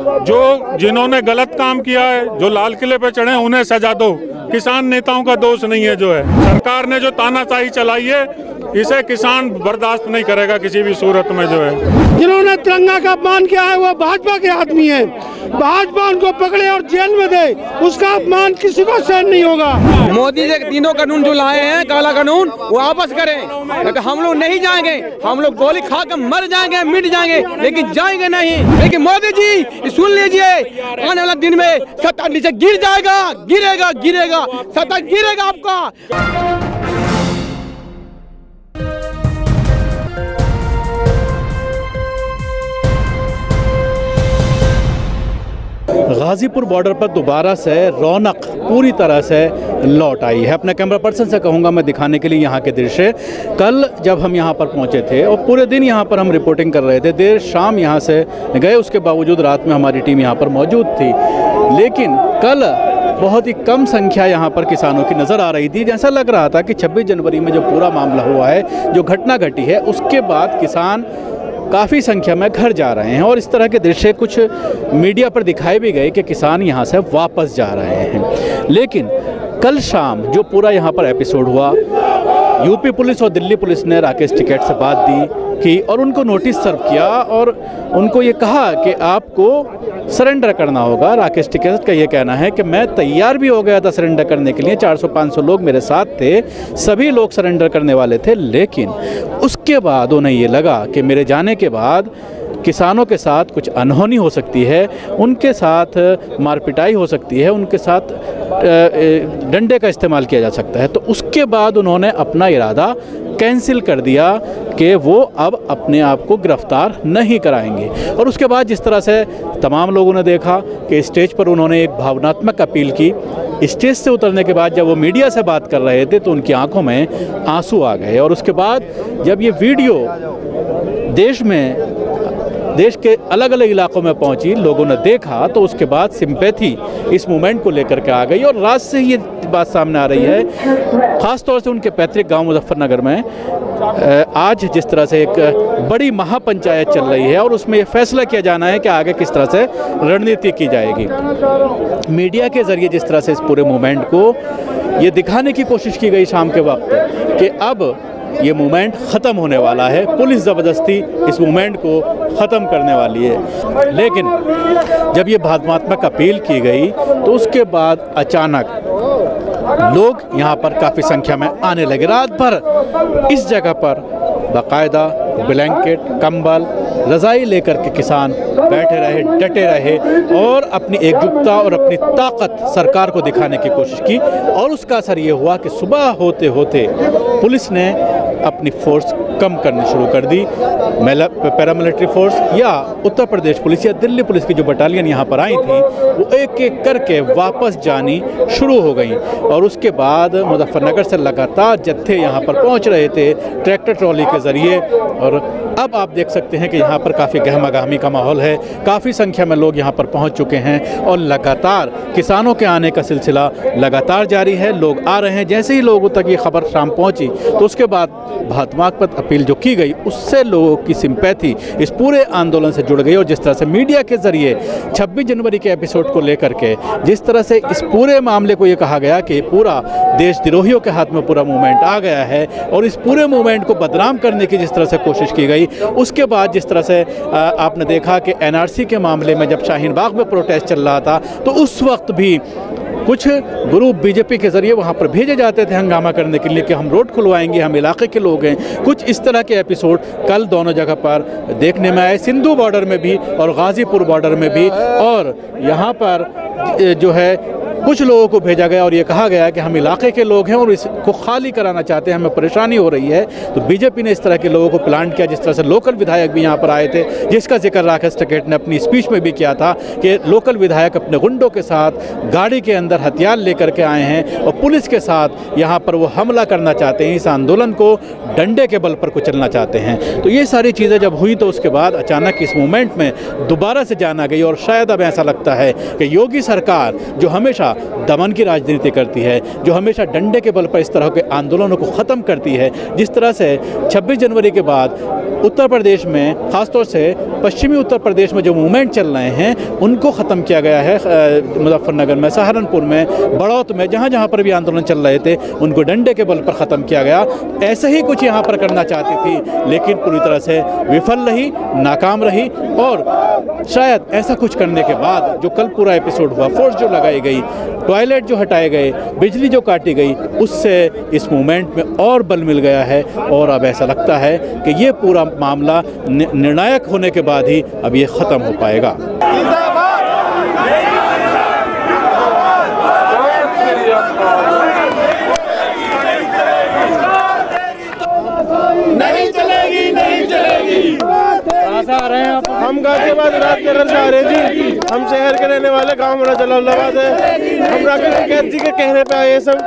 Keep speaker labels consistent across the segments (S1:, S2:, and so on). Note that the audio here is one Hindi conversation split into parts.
S1: जो जिन्होंने गलत काम किया है, जो लाल किले पे चढ़े उन्हें सजा दो। किसान नेताओं का दोष नहीं है। जो है सरकार ने जो तानाशाही चलाई है, इसे किसान बर्दाश्त नहीं करेगा किसी भी सूरत में। जो है
S2: जिन्होंने तिरंगा का अपमान किया है वो भाजपा के आदमी है। भाजपा उनको पकड़े और जेल में दे, उसका अपमान किसी को सहन नहीं होगा।
S3: मोदी जी तीनों कानून जो लाए हैं, काला कानून, वो वापस करें। लेकिन हम लोग नहीं जाएंगे, हम लोग गोली खा कर मर जाएंगे, मिट जाएंगे, लेकिन जाएंगे नहीं। लेकिन मोदी जी सुन लीजिए, आने वाला दिन में सत्ता नीचे गिर जाएगा, गिरेगा गिरेगा, सत्ता गिरेगा आपका।
S4: गाजीपुर बॉर्डर पर दोबारा से रौनक पूरी तरह से लौट आई है। अपने कैमरा पर्सन से कहूँगा मैं दिखाने के लिए यहाँ के दृश्य। कल जब हम यहाँ पर पहुँचे थे और पूरे दिन यहाँ पर हम रिपोर्टिंग कर रहे थे, देर शाम यहाँ से गए, उसके बावजूद रात में हमारी टीम यहाँ पर मौजूद थी। लेकिन कल बहुत ही कम संख्या यहाँ पर किसानों की नज़र आ रही थी। जैसा लग रहा था कि 26 जनवरी में जो पूरा मामला हुआ है, जो घटना घटी है, उसके बाद किसान काफ़ी संख्या में घर जा रहे हैं। और इस तरह के दृश्य कुछ मीडिया पर दिखाए भी गए कि किसान यहाँ से वापस जा रहे हैं। लेकिन कल शाम जो पूरा यहाँ पर एपिसोड हुआ, यूपी पुलिस और दिल्ली पुलिस ने राकेश टिकैत से बात की और उनको नोटिस सर्व किया और उनको ये कहा कि आपको सरेंडर करना होगा। राकेश टिकैत का ये कहना है कि मैं तैयार भी हो गया था सरेंडर करने के लिए, 400-500 लोग मेरे साथ थे, सभी लोग सरेंडर करने वाले थे। लेकिन उसके बाद उन्हें ये लगा कि मेरे जाने के बाद किसानों के साथ कुछ अनहोनी हो सकती है, उनके साथ मारपिटाई हो सकती है, उनके साथ डंडे का इस्तेमाल किया जा सकता है। तो उसके बाद उन्होंने अपना इरादा कैंसिल कर दिया कि वो अब अपने आप को गिरफ्तार नहीं कराएंगे। और उसके बाद जिस तरह से तमाम लोगों ने देखा कि स्टेज पर उन्होंने एक भावनात्मक अपील की, स्टेज से उतरने के बाद जब वो मीडिया से बात कर रहे थे तो उनकी आंखों में आंसू आ गए। और उसके बाद जब ये वीडियो देश के अलग अलग इलाकों में पहुंची, लोगों ने देखा, तो उसके बाद सिंपैथी इस मूवमेंट को लेकर के आ गई। और रात से ये बात सामने आ रही है, ख़ास तौर से उनके पैतृक गांव मुजफ्फरनगर में आज जिस तरह से एक बड़ी महापंचायत चल रही है और उसमें ये फैसला किया जाना है कि आगे किस तरह से रणनीति की जाएगी। मीडिया के ज़रिए जिस तरह से इस पूरे मूवमेंट को ये दिखाने की कोशिश की गई शाम के वक्त कि अब ये मूवमेंट ख़त्म होने वाला है, पुलिस ज़बरदस्ती इस मूवमेंट को ख़त्म करने वाली है। लेकिन जब ये भावनात्मक अपील की गई तो उसके बाद अचानक लोग यहाँ पर काफ़ी संख्या में आने लगे। रात भर इस जगह पर बाकायदा ब्लैंकेट, कंबल, रज़ाई लेकर के किसान बैठे रहे, डटे रहे और अपनी एकजुटता और अपनी ताकत सरकार को दिखाने की कोशिश की। और उसका असर ये हुआ कि सुबह होते होते पुलिस ने अपनी फोर्स कम करनी शुरू कर दी। पैरामिलिट्री फोर्स या उत्तर प्रदेश पुलिस या दिल्ली पुलिस की जो बटालियन यहाँ पर आई थी वो एक एक करके वापस जानी शुरू हो गई। और उसके बाद मुजफ्फरनगर से लगातार जत्थे यहाँ पर पहुँच रहे थे ट्रैक्टर ट्रॉली के ज़रिए। और अब आप देख सकते हैं कि यहाँ पर काफ़ी गहमा गहमी का माहौल है, काफ़ी संख्या में लोग यहाँ पर पहुँच चुके हैं और लगातार किसानों के आने का सिलसिला लगातार जारी है। लोग आ रहे हैं। जैसे ही लोगों तक ये खबर शाम पहुँची तो उसके बाद भावनात्मक अपील जो की गई उससे लोगों की सिंपैथी इस पूरे आंदोलन से जुड़ गई। और जिस तरह से मीडिया के ज़रिए 26 जनवरी के एपिसोड को लेकर के जिस तरह से इस पूरे मामले को ये कहा गया कि पूरा देशद्रोहियों के हाथ में पूरा मूवमेंट आ गया है और इस पूरे मूवमेंट को बदनाम करने की जिस तरह से कोशिश की गई, उसके बाद जिस तरह से आपने देखा कि एनआरसी के मामले में जब शाहीन बाग में प्रोटेस्ट चल रहा था तो उस वक्त भी कुछ ग्रुप बीजेपी के ज़रिए वहाँ पर भेजे जाते थे हंगामा करने के लिए कि हम रोड खुलवाएंगे, हम इलाके के लोग हैं। कुछ इस तरह के एपिसोड कल दोनों जगह पर देखने में आए, सिंधु बॉर्डर में भी और गाज़ीपुर बॉर्डर में भी। और यहाँ पर जो है कुछ लोगों को भेजा गया और ये कहा गया कि हम इलाके के लोग हैं और इसको खाली कराना चाहते हैं, हमें परेशानी हो रही है। तो बीजेपी ने इस तरह के लोगों को प्लान किया। जिस तरह से लोकल विधायक भी यहाँ पर आए थे, जिसका जिक्र राकेश टिकैत ने अपनी स्पीच में भी किया था कि लोकल विधायक अपने गुंडों के साथ गाड़ी के अंदर हथियार लेकर के आए हैं और पुलिस के साथ यहाँ पर वो हमला करना चाहते हैं, इस आंदोलन को डंडे के बल पर कुचलना चाहते हैं। तो ये सारी चीज़ें जब हुई तो उसके बाद अचानक इस मूवमेंट में दोबारा से जान आ गई। और शायद अब ऐसा लगता है कि योगी सरकार जो हमेशा दमन की राजनीति करती है, जो हमेशा डंडे के बल पर इस तरह के आंदोलनों को ख़त्म करती है। जिस तरह से 26 जनवरी के बाद उत्तर प्रदेश में, ख़ासतौर से पश्चिमी उत्तर प्रदेश में जो मूवमेंट चल रहे हैं उनको ख़त्म किया गया है। मुजफ्फरनगर में, सहारनपुर में, बड़ौत में, जहाँ जहाँ पर भी आंदोलन चल रहे थे उनको डंडे के बल पर ख़त्म किया गया। ऐसे ही कुछ यहाँ पर करना चाहती थी, लेकिन पूरी तरह से विफल रही, नाकाम रही। और शायद ऐसा कुछ करने के बाद जो कल पूरा एपिसोड हुआ, फोर्स जो लगाई गई, टॉयलेट जो हटाए गए, बिजली जो काटी गई, उससे इस मूवमेंट में और बल मिल गया है। और अब ऐसा लगता है कि ये पूरा मामला निर्णायक होने के बाद ही अब ये ख़त्म हो पाएगा।
S2: नहीं चलेगी, नहीं चलेगी।
S5: आ रहे हैं आप? हम गाजियाबाद राजनगर से आ रहे हैं जी। हम शहर के रहने वाले, गांव मेरा जलालाबाद है। हम राकेश टिकैत जी के कहने पे आए हैं। सब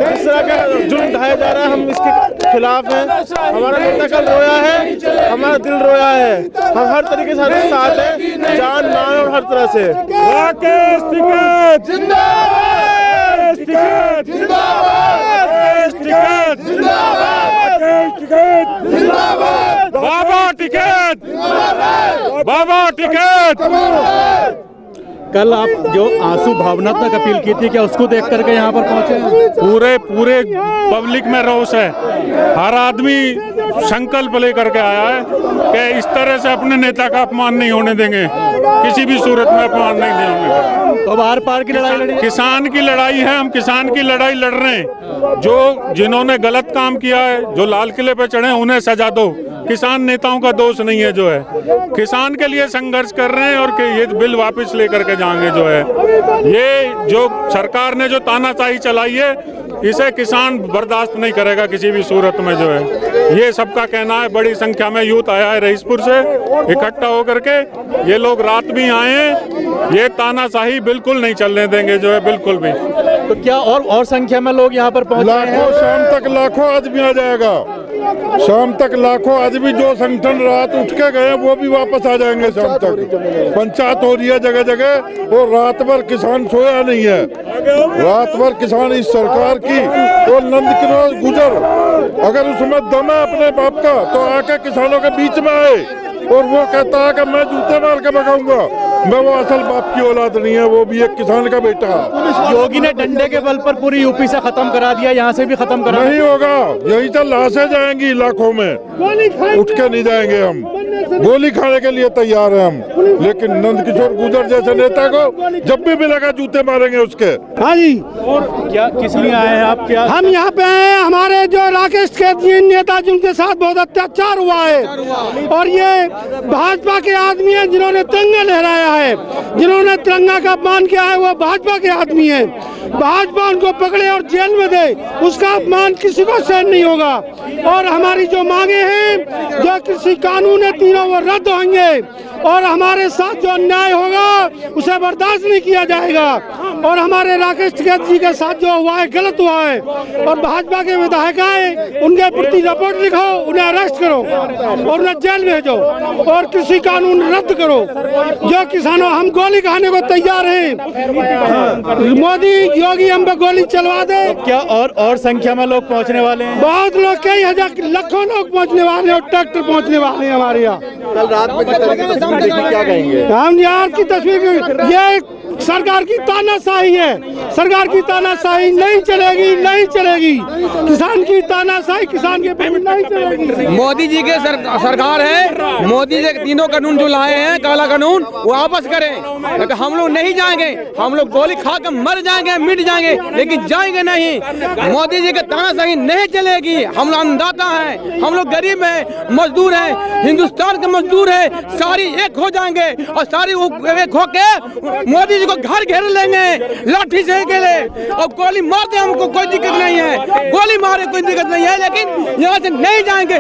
S5: इस तरह का जुल्म ढाया जा रहा है, हम इसके खिलाफ हैं। हमारा नेता कल रोया है, हमारा दिल रोया है। हम हर तरीके से साथ हैं, जान मान और हर तरह से।
S1: राकेश टिकैत जिंदाबाद, राकेश टिकैत जिंदाबाद, राकेश टिकैत जिंदाबाद, राकेश टिकैत जिंदाबाद, बाबा टिकैत जिंदाबाद, बाबा टिकैत।
S4: कल आप जो आंसू भावनात्मक अपील की थी, क्या उसको देख करके यहाँ पर पहुँचे?
S1: पूरे पब्लिक में रोष है। हर आदमी संकल्प लेकर के आया है कि इस तरह से अपने नेता का अपमान नहीं होने देंगे, किसी भी सूरत में अपमान नहीं देंगे।
S4: तो आर पार की लड़ाई लड़ी,
S1: किसान की लड़ाई है, हम किसान की लड़ाई लड़ रहे हैं। जो जिन्होंने गलत काम किया है, जो लाल किले पे चढ़े, उन्हें सजा दो। किसान नेताओं का दोष नहीं है, जो है किसान के लिए संघर्ष कर रहे हैं और कि ये बिल वापस लेकर के जाएंगे। जो है ये जो सरकार ने जो तानाशाही चलाई है, इसे किसान बर्दाश्त नहीं करेगा किसी भी सूरत में। जो है ये सबका कहना है। बड़ी संख्या में यूथ आया है रईसपुर से इकट्ठा होकर के। ये लोग रात भी आए हैं। ये तानाशाही बिल्कुल नहीं चलने देंगे, जो है बिल्कुल भी।
S4: तो क्या और संख्या में लोग यहाँ पर पहुँचे हैं?
S6: लाखों, शाम तक लाखों आदमी आ जाएगा। शाम तक लाखों आदमी जो संगठन रात उठ के गए वो भी वापस आ जाएंगे शाम तक। पंचायत हो रही है जगह जगह और रात भर किसान सोया नहीं है। रात भर किसान इस सरकार की और नंद किशोर गुजर, अगर उसमें दम है अपने बाप का तो आके किसानों के बीच में आए। और वो कहता है कि मैं जूते मार के भगाऊंगा, मैं वो असल बाप की औलाद नहीं है, वो भी एक किसान का बेटा।
S4: योगी ने डंडे के बल पर पूरी यूपी से खत्म करा दिया, यहाँ से भी खत्म करा
S6: नहीं होगा। यही तो लाशें जाएंगी लाखों में, उठ के नहीं जाएंगे। हम गोली खाने के लिए तैयार हैं हम, लेकिन नंद किशोर गुजर जैसे नेता को जब भी मिलेगा जूते मारेंगे उसके।
S2: हाँ जी।
S4: और क्या किस लिए आए हैं आप? क्या
S2: हम यहाँ पे आए हैं, हमारे जो राकेश टिकैत जी नेता जिनके साथ बहुत अत्याचार हुआ है, और ये भाजपा के आदमी हैं जिन्होंने तिरंगा लहराया है, जिन्होंने तिरंगा का अपमान किया है, वो भाजपा के आदमी हैं। भाजपा उनको पकड़े और जेल में दे, उसका अपमान किसी को सहन नहीं होगा। और हमारी जो मांगे हैं, जो कृषि कानून है तीनों, वो रद्द होंगे और हमारे साथ जो अन्याय होगा उसे बर्दाश्त नहीं किया जाएगा। और हमारे राकेश टिकैत जी के साथ जो हुआ है गलत हुआ है, और भाजपा के विधायक आए उनके प्रति रिपोर्ट लिखो, उन्हें अरेस्ट करो और उन्हें जेल भेजो और कृषि कानून रद्द करो। जो किसानों, हम गोली खाने को तैयार हैं। मोदी योगी हम पे गोली चलवा दे।
S4: क्या और संख्या में लोग पहुँचने वाले हैं?
S2: बहुत लोग, कई हजार, लाखों लोग पहुँचने वाले और ट्रैक्टर पहुँचने वाले हैं हमारे यहाँ।
S5: कल रात में जिस तरह की तस्वीर देखी, क्या कहेंगे?
S2: हम यहाँ की तस्वीर, ये सरकार की तानाशाही है। सरकार की तानाशाही नहीं चलेगी, नहीं चलेगी। किसान की तानाशाही किसान के बिल नहीं चलेगी।
S3: मोदी जी के सरकार है। मोदी जी तीनों कानून जो लाए हैं, काला कानून, वो वापस करें। लेकिन हम लोग नहीं जाएंगे, हम लोग गोली खा कर मर जाएंगे, मिट जाएंगे, लेकिन जाएंगे नहीं। मोदी जी के तानाशाही नहीं चलेगी। हम लोग अन्नदाता हैं, हम लोग गरीब हैं, मजदूर हैं, हिंदुस्तान के मजदूर हैं। सारी एक हो जाएंगे और सारी एक होके मोदी जी को घर घेर लेंगे लाठी से अकेले, और गोली मार दे, हमको कोई दिक्कत नहीं है। गोली मारे कोई दिक्कत नहीं है, लेकिन यहाँ से नहीं जाएंगे।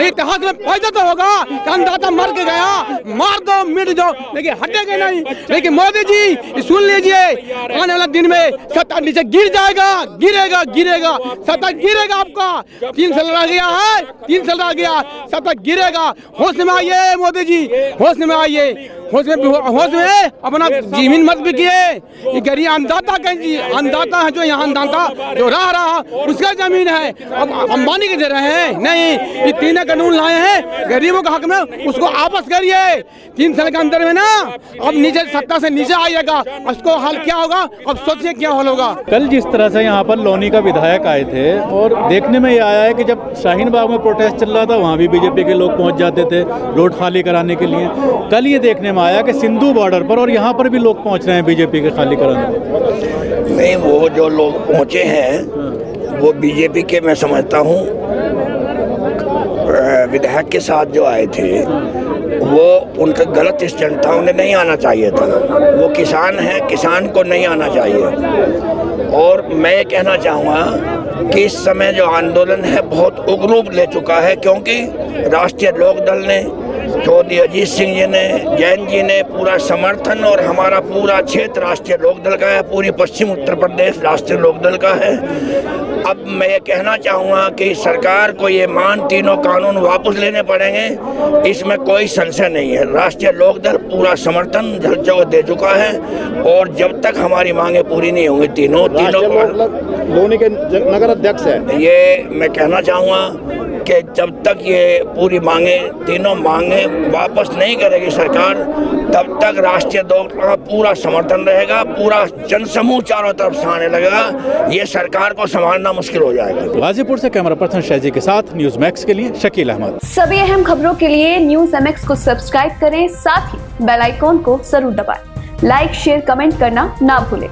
S3: इतिहास में पैदा तो होगा, अन्नदाता मर के गया, मार दो मिट जाओ, लेकिन हटेंगे नहीं। लेकिन मोदी जी सुन लीजिए, आने वाला दिन में सत्ता नीचे गिर जाएगा, गिरेगा गिरेगा, सत्ता गिरेगा। आपका 3 साल रह गया है, 3 साल रह गया, सत्ता गिरेगा। होश में आइए मोदी जी, होश में आइए। होश में अपना जमीन मत बिकिए। ये गरीब अन्नदाता अन्नदाता है, जो यहाँ अन्नदाता जो रहा उसका जमीन है, अब अंबानी के दे रहे हैं नहीं। ये 3 कानून लाए हैं गरीबों के हक में, उसको वापस करिए 3 साल के अंदर में ना। अब नीचे सत्ता से नीचे आइएगा, उसको हल क्या होगा अब सोचिए क्या हल होगा।
S4: कल जिस तरह से यहाँ पर लोनी का विधायक आए थे और देखने में ये आया है कि जब शाहीन बाग में प्रोटेस्ट चल रहा था वहाँ भी बीजेपी के लोग पहुँच जाते थे रोड खाली कराने के लिए। कल ये देखने में आया कि सिंधु बॉर्डर पर और यहाँ पर भी लोग पहुँच रहे हैं बीजेपी के खाली कराने।
S7: नहीं, वो जो लोग पहुँचे हैं वो बीजेपी के, मैं समझता हूँ विधायक के साथ जो आए थे वो उनका गलत स्टैंड था, उन्हें नहीं आना चाहिए था। वो किसान हैं, किसान को नहीं आना चाहिए। और मैं ये कहना चाहूँगा कि इस समय जो आंदोलन है बहुत उग्र रूप ले चुका है, क्योंकि राष्ट्रीय लोकदल ने, चौधरी अजीत सिंह जी ने, जैन जी ने पूरा समर्थन, और हमारा पूरा क्षेत्र राष्ट्रीय लोकदल का है, पूरी पश्चिम उत्तर प्रदेश राष्ट्रीय लोकदल का है। अब मैं ये कहना चाहूँगा कि सरकार को ये तीनों कानून वापस लेने पड़ेंगे, इसमें कोई संशय नहीं है। राष्ट्रीय लोकदल पूरा समर्थन जगह दे चुका है, और जब तक हमारी मांगे पूरी नहीं होंगी तीनों
S8: लोनी के नगर अध्यक्ष है,
S7: ये मैं कहना चाहूँगा कि जब तक ये पूरी तीनों मांगे वापस नहीं करेगी सरकार, तब तक राष्ट्रीय लोकदल का पूरा समर्थन रहेगा, पूरा जनसमूह चारों तरफ से आने लगेगा, ये सरकार को संभालना मुश्किल हो जाएगा।
S4: गाजीपुर से कैमरा पर्सन शहजी के साथ न्यूज मैक्स के लिए शकील अहमद।
S9: सभी अहम खबरों के लिए न्यूज MX को सब्सक्राइब करें, साथ ही बेल आइकॉन को जरूर दबाएं। लाइक, शेयर, कमेंट करना ना भूलें।